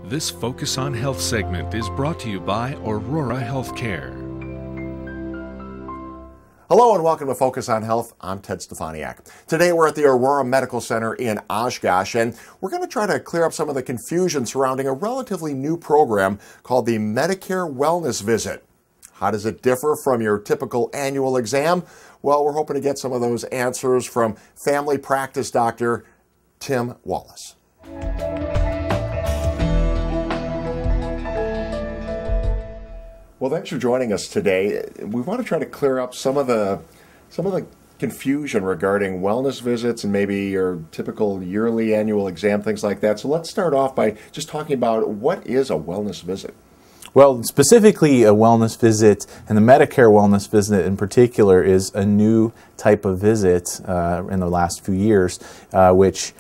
This Focus on Health segment is brought to you by Aurora Health Care. Hello and welcome to Focus on Health. I'm Ted Stefaniak. Today we're at the Aurora Medical Center in Oshkosh, and we're going to try to clear up some of the confusion surrounding a relatively new program called the Medicare Wellness Visit. How does it differ from your typical annual exam? Well, we're hoping to get some of those answers from family practice doctor Tim Wallace. Well, thanks for joining us today. We want to try to clear up some of the confusion regarding wellness visits and maybe your typical yearly annual exam, things like that. So let's start off by just talking about what is a wellness visit. Well, specifically a wellness visit, and the Medicare Wellness Visit in particular, is a new type of visit in the last few years, which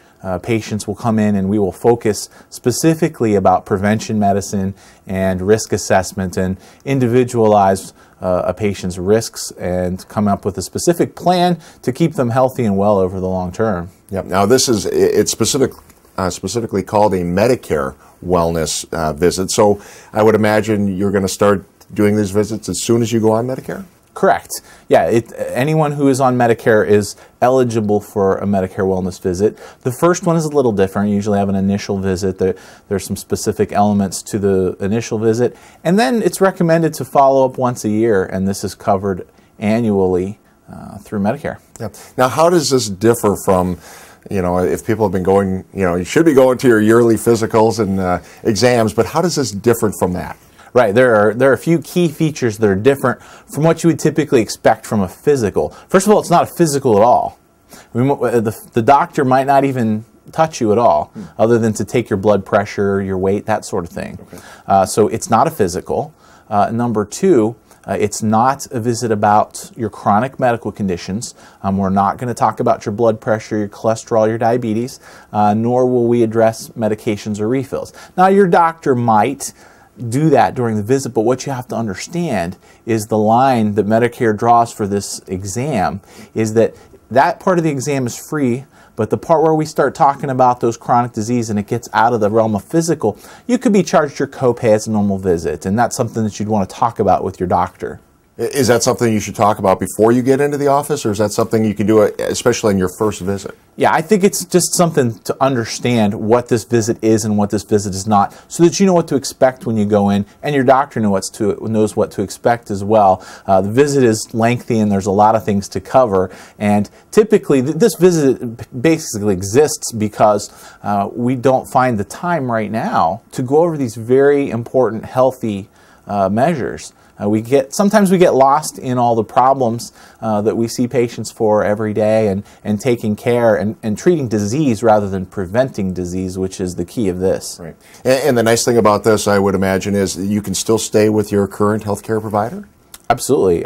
patients will come in and we will focus specifically about prevention medicine and risk assessment and individualize a patient's risks and come up with a specific plan to keep them healthy and well over the long term. Yep. Now it's specifically called a Medicare Wellness Visit. So I would imagine you're going to start doing these visits as soon as you go on Medicare? Correct. Yeah, anyone who is on Medicare is eligible for a Medicare Wellness Visit. The first one is a little different. You usually have an initial visit. There's some specific elements to the initial visit. And then it's recommended to follow up once a year, and this is covered annually through Medicare. Yeah. Now, how does this differ from, if people have been going, you should be going to your yearly physicals and exams, but how does this differ from that? Right, there are a few key features that are different from what you would typically expect from a physical. First of all, it's not a physical at all. The doctor might not even touch you at all, other than to take your blood pressure, your weight, that sort of thing. Okay. So it's not a physical. Number two, it's not a visit about your chronic medical conditions. We're not going to talk about your blood pressure, your cholesterol, your diabetes, nor will we address medications or refills. Now, your doctor might do that during the visit, but what you have to understand is the line that Medicare draws for this exam is that part of the exam is free, but the part where we start talking about those chronic disease and it gets out of the realm of physical, you could be charged your copay as a normal visit, and that's something that you'd want to talk about with your doctor. Is that something you should talk about before you get into the office, or is that something you can do, especially in your first visit? Yeah, I think it's just something to understand what this visit is and what this visit is not, so that you know what to expect when you go in, and your doctor knows what to expect as well. The visit is lengthy and there's a lot of things to cover, and typically this visit basically exists because we don't find the time right now to go over these very important healthy measures. Sometimes we get lost in all the problems that we see patients for every day and taking care and treating disease rather than preventing disease, which is the key of this. Right. And the nice thing about this, I would imagine, is that you can still stay with your current health care provider? Absolutely.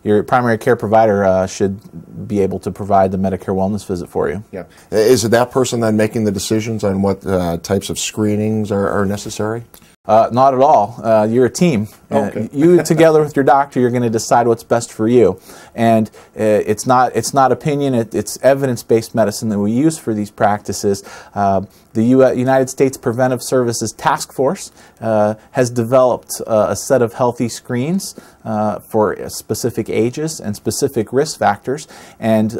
Your primary care provider should be able to provide the Medicare Wellness Visit for you. Yeah. Is it that person then making the decisions on what types of screenings are necessary? Not at all. You're a team. Okay. You together with your doctor, you're going to decide what's best for you. And it's not opinion, it's evidence-based medicine that we use for these practices. The United States Preventive Services Task Force has developed a set of healthy screens for specific ages and specific risk factors. And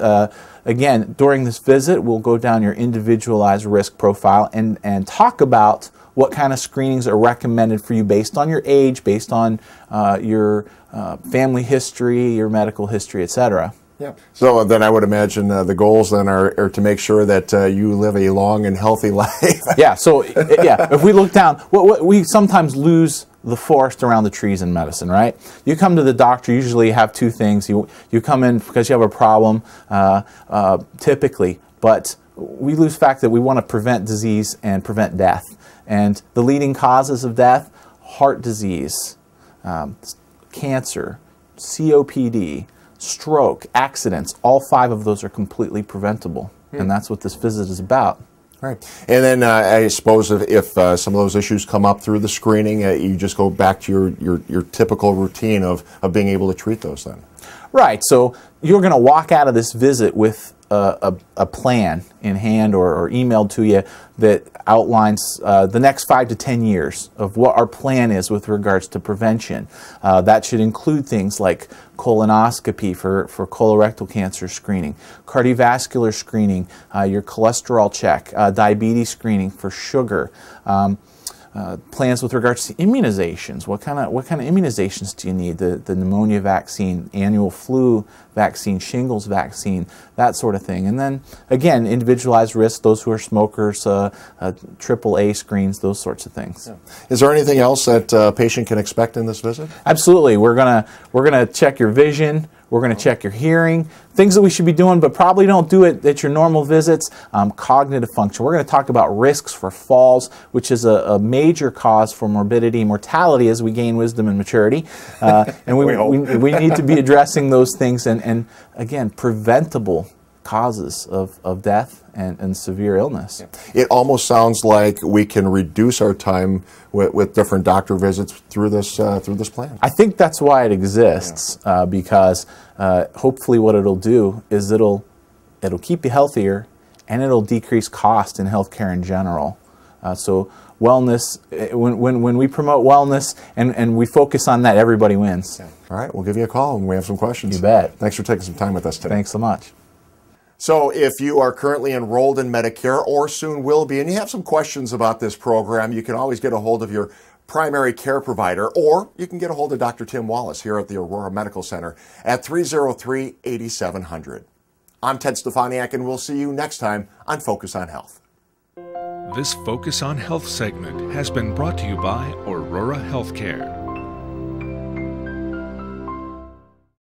again, during this visit, we'll go down your individualized risk profile and talk about what kind of screenings are recommended for you based on your age, based on your family history, your medical history, etc. Yeah. So then I would imagine the goals then are to make sure that you live a long and healthy life. Yeah. So if we look down, we sometimes lose the forest around the trees in medicine, right? You come to the doctor, usually you have two things. You come in because you have a problem, typically, but we lose fact that we want to prevent disease and prevent death. And the leading causes of death: heart disease, cancer, COPD, stroke, accidents. All 5 of those are completely preventable. And that's what this visit is about. Right. And then I suppose if some of those issues come up through the screening, you just go back to your typical routine of being able to treat those then. Right. So you're going to walk out of this visit with a plan in hand or emailed to you that outlines the next 5 to 10 years of what our plan is with regards to prevention. That should include things like colonoscopy for colorectal cancer screening, cardiovascular screening, your cholesterol check, diabetes screening for sugar, plans with regards to immunizations. What kind of immunizations do you need? The pneumonia vaccine, annual flu vaccine, shingles vaccine, that sort of thing. And then again, individualized risk, those who are smokers, AAA screens, those sorts of things. Yeah. Is there anything else that a patient can expect in this visit? Absolutely. We're gonna check your vision. We're going to check your hearing, things that we should be doing but probably don't do it at your normal visits. Cognitive function. We're going to talk about risks for falls, which is a major cause for morbidity and mortality as we gain wisdom and maturity. And we need to be addressing those things and again, preventable causes of death and severe illness. It almost sounds like we can reduce our time with different doctor visits through this plan. I think that's why it exists, because hopefully what it'll do is it'll keep you healthier and it'll decrease cost in healthcare in general. So wellness, when we promote wellness and we focus on that, everybody wins. All right, we'll give you a call when we have some questions. You bet. Thanks for taking some time with us today. Thanks so much. So if you are currently enrolled in Medicare or soon will be, and you have some questions about this program, you can always get a hold of your primary care provider, or you can get a hold of Dr. Tim Wallace here at the Aurora Medical Center at 303-8700. I'm Ted Stefaniak, and we'll see you next time on Focus on Health. This Focus on Health segment has been brought to you by Aurora Healthcare.